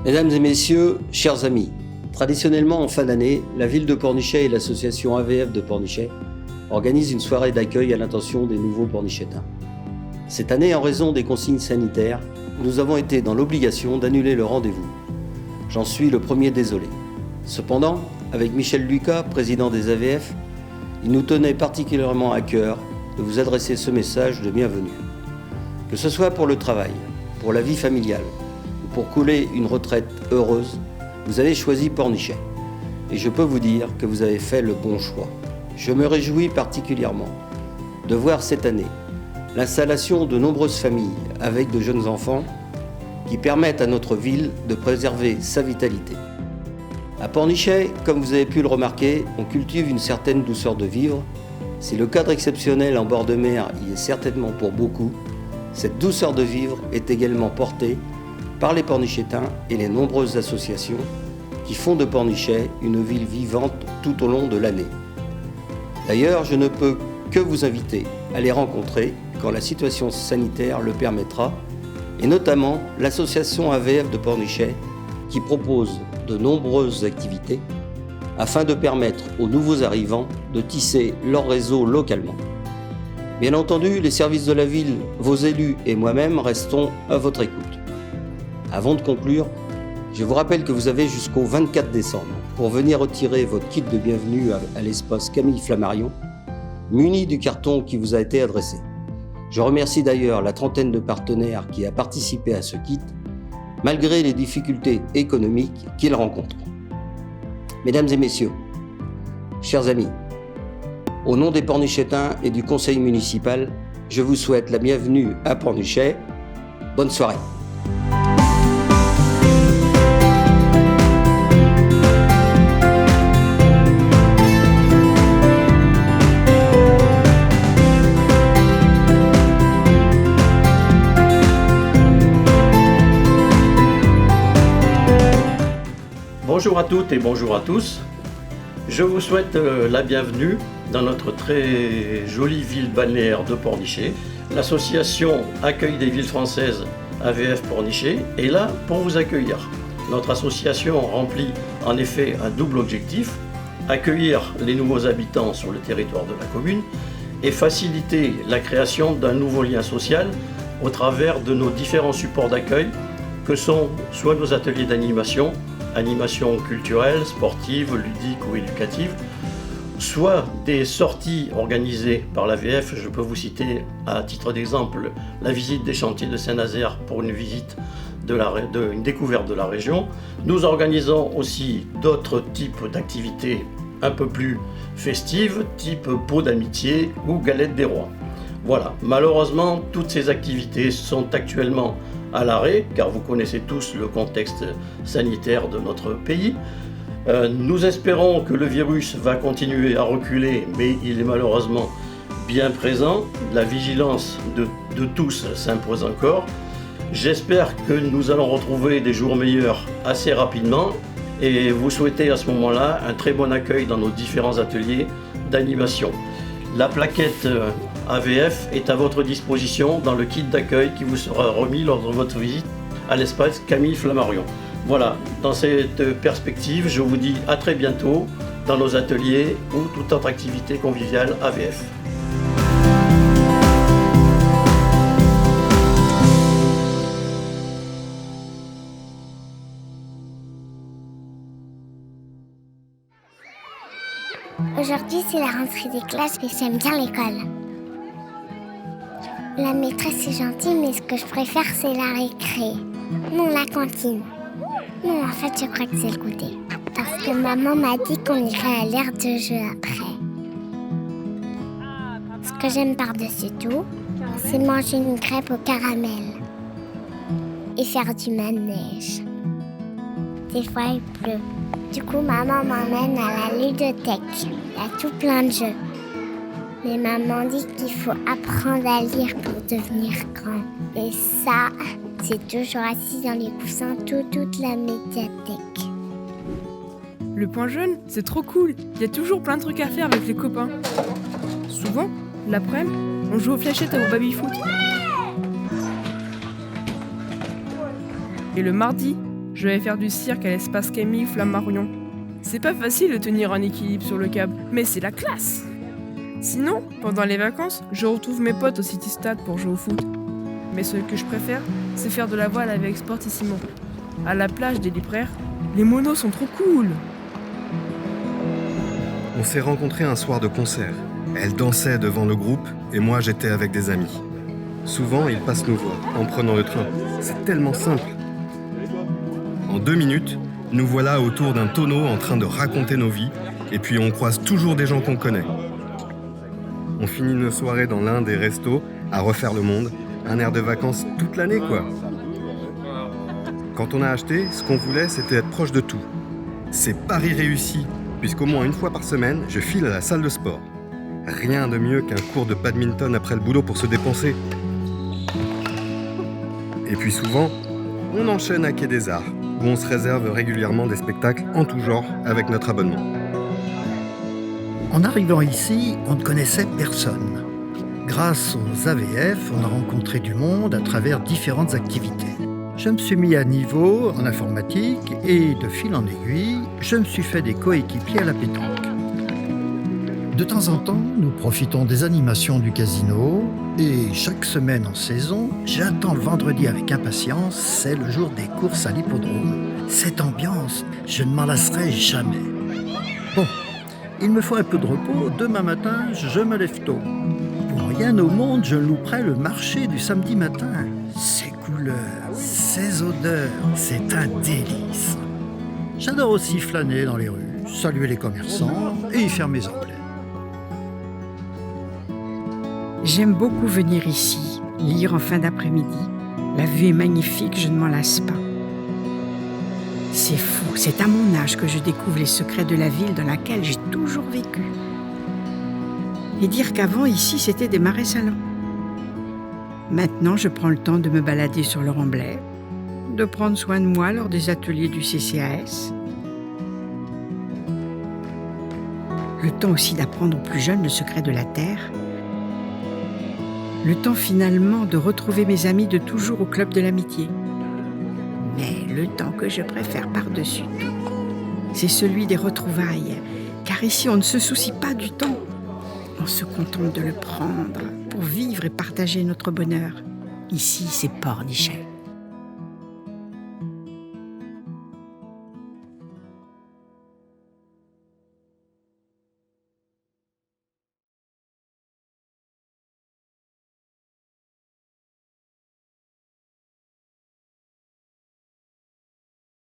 Mesdames et messieurs, chers amis, traditionnellement en fin d'année, la ville de Pornichet et l'association AVF de Pornichet organisent une soirée d'accueil à l'intention des nouveaux pornichétains. Cette année, en raison des consignes sanitaires, nous avons été dans l'obligation d'annuler le rendez-vous. J'en suis le premier désolé. Cependant, avec Michel Lucas, président des AVF, il nous tenait particulièrement à cœur de vous adresser ce message de bienvenue. Que ce soit pour le travail, pour la vie familiale ou pour couler une retraite heureuse, vous avez choisi Pornichet. Et je peux vous dire que vous avez fait le bon choix. Je me réjouis particulièrement de voir cette année l'installation de nombreuses familles avec de jeunes enfants qui permettent à notre ville de préserver sa vitalité. À Pornichet, comme vous avez pu le remarquer, on cultive une certaine douceur de vivre. Si le cadre exceptionnel en bord de mer y est certainement pour beaucoup, cette douceur de vivre est également portée par les pornichétains et les nombreuses associations qui font de Pornichet une ville vivante tout au long de l'année. D'ailleurs, je ne peux que vous inviter à les rencontrer quand la situation sanitaire le permettra, et notamment l'association AVF de Pornichet qui propose de nombreuses activités afin de permettre aux nouveaux arrivants de tisser leur réseau localement. Bien entendu, les services de la ville, vos élus et moi-même restons à votre écoute. Avant de conclure, je vous rappelle que vous avez jusqu'au 24 décembre pour venir retirer votre kit de bienvenue à l'espace Camille Flammarion, muni du carton qui vous a été adressé. Je remercie d'ailleurs la trentaine de partenaires qui a participé à ce kit, malgré les difficultés économiques qu'ils rencontrent. Mesdames et messieurs, chers amis, au nom des Pornichétains et du conseil municipal, je vous souhaite la bienvenue à Pornichet. Bonne soirée. Bonjour à toutes et bonjour à tous. Je vous souhaite la bienvenue dans notre très jolie ville balnéaire de Pornichet. L'association Accueil des villes françaises AVF Pornichet est là pour vous accueillir. Notre association remplit en effet un double objectif, accueillir les nouveaux habitants sur le territoire de la commune et faciliter la création d'un nouveau lien social au travers de nos différents supports d'accueil que sont soit nos ateliers d'animation, animation culturelle, sportive, ludique ou éducative, soit des sorties organisées par l'AVF. Je peux vous citer à titre d'exemple la visite des chantiers de Saint-Nazaire pour une visite une découverte de la région. Nous organisons aussi d'autres types d'activités un peu plus festives, type pot d'amitié ou galette des rois. Voilà, malheureusement, toutes ces activités sont actuellement à l'arrêt, car vous connaissez tous le contexte sanitaire de notre pays. Nous espérons que le virus va continuer à reculer, mais il est malheureusement bien présent. La vigilance de tous s'impose encore. J'espère que nous allons retrouver des jours meilleurs assez rapidement et vous souhaitez à ce moment-là un très bon accueil dans nos différents ateliers d'animation. La plaquette AVF est à votre disposition dans le kit d'accueil qui vous sera remis lors de votre visite à l'espace Camille Flammarion. Voilà, dans cette perspective, je vous dis à très bientôt dans nos ateliers ou toute autre activité conviviale AVF. Aujourd'hui, c'est la rentrée des classes et j'aime bien l'école. La maîtresse est gentille, mais ce que je préfère, c'est la récré. Non, la cantine. Non, en fait, je crois que c'est le goûter. Parce que maman m'a dit qu'on irait à l'aire de jeu après. Ce que j'aime par-dessus tout, c'est manger une crêpe au caramel. Et faire du manège. Des fois, il pleut. Du coup, maman m'emmène à la ludothèque. Il y a tout plein de jeux. Mais maman dit qu'il faut apprendre à lire pour devenir grand. Et ça, c'est toujours assis dans les coussins toute la médiathèque. Le point jeune, c'est trop cool. Il y a toujours plein de trucs à faire avec les copains. Souvent, l'après-midi, on joue aux fléchettes et au baby-foot. Et le mardi, je vais faire du cirque à l'espace Camille Flammarion. C'est pas facile de tenir un équilibre sur le câble, mais c'est la classe. Sinon, pendant les vacances, je retrouve mes potes au City Stade pour jouer au foot. Mais ce que je préfère, c'est faire de la voile avec Sportissimo. À la plage des Libraires, les monos sont trop cool. On s'est rencontrés un soir de concert. Elle dansait devant le groupe et moi j'étais avec des amis. Souvent, ils passent nous voir en prenant le train. C'est tellement simple. En 2 minutes, nous voilà autour d'un tonneau en train de raconter nos vies et puis on croise toujours des gens qu'on connaît. On finit nos soirées dans l'un des restos à refaire le monde. Un air de vacances toute l'année, quoi. Quand on a acheté, ce qu'on voulait, c'était être proche de tout. C'est pari réussi, puisqu'au moins une fois par semaine, je file à la salle de sport. Rien de mieux qu'un cours de badminton après le boulot pour se dépenser. Et puis souvent, on enchaîne à Quai des Arts, où on se réserve régulièrement des spectacles en tout genre avec notre abonnement. En arrivant ici, on ne connaissait personne. Grâce aux AVF, on a rencontré du monde à travers différentes activités. Je me suis mis à niveau en informatique et de fil en aiguille, je me suis fait des coéquipiers à la pétanque. De temps en temps, nous profitons des animations du casino et chaque semaine en saison, j'attends le vendredi avec impatience, c'est le jour des courses à l'hippodrome. Cette ambiance, je ne m'en lasserai jamais. Bon, il me faut un peu de repos, demain matin, je me lève tôt. Pour rien au monde, je louperai le marché du samedi matin. Ces couleurs, ces odeurs, c'est un délice. J'adore aussi flâner dans les rues, saluer les commerçants et y faire mes emplettes. J'aime beaucoup venir ici, lire en fin d'après-midi. La vue est magnifique, je ne m'en lasse pas. C'est fou, c'est à mon âge que je découvre les secrets de la ville dans laquelle j'ai toujours vécu. Et dire qu'avant, ici, c'était des marais salants. Maintenant, je prends le temps de me balader sur le Remblai, de prendre soin de moi lors des ateliers du CCAS. Le temps aussi d'apprendre aux plus jeunes le secret de la terre. Le temps finalement de retrouver mes amis de toujours au club de l'amitié. Mais le temps que je préfère par-dessus tout, c'est celui des retrouvailles. Car ici, on ne se soucie pas du temps. On se contente de le prendre pour vivre et partager notre bonheur. Ici, c'est Pornichet.